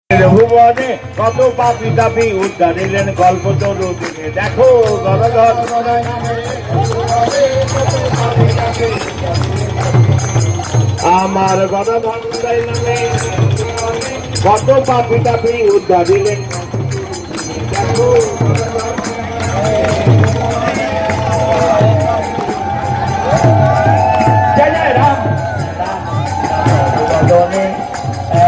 ভুবনে কত পাপি তাপি উদ্ধার এলেন গল্প তরু দিনে দেখো গদাধর আমার গদাধর নামে কত পাপি তাপি উদ্ধার দিলেন দেখো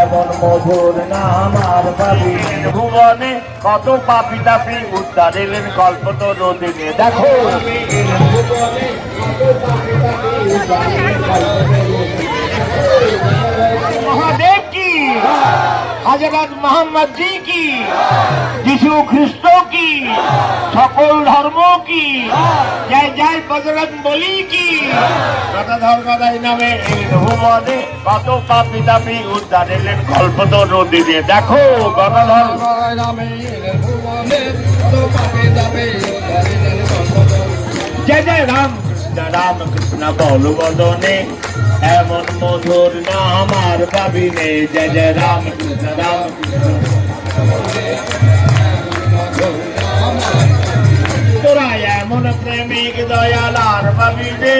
এমন মধুর নাম আর পাবি ভুবনে কত পাপি তাপি উদ্ধার এলেন কল্প তরু দিনে দেখো মহাদেব কি হযরত মোহাম্মদ জি কি যিশু খ্রিস্ট কি সকল ধর্ম কি জয় জয় বজরং বলি কি গদাধর গদাই নামে এই ভুবনে কত পাপি তাপি উদ্ধার এলেন কল্প তরু দিনে দেখো গদাধর নামে ভুবনে কত পাপি তাপি উদ্ধার এলেন কল্প তরু জয় জয় রাম রাম কৃষ্ণ বল বদনে এমন মধুর নাম আর পাবি নে জয় জয় রাম কৃষ্ণ তোরা এমন প্রেমিক দয়াল আর পাবি নে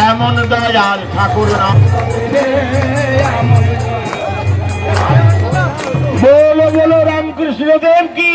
এমন দয়াল ঠাকুর নাম বলো বলো রামকৃষ্ণ দেব কি।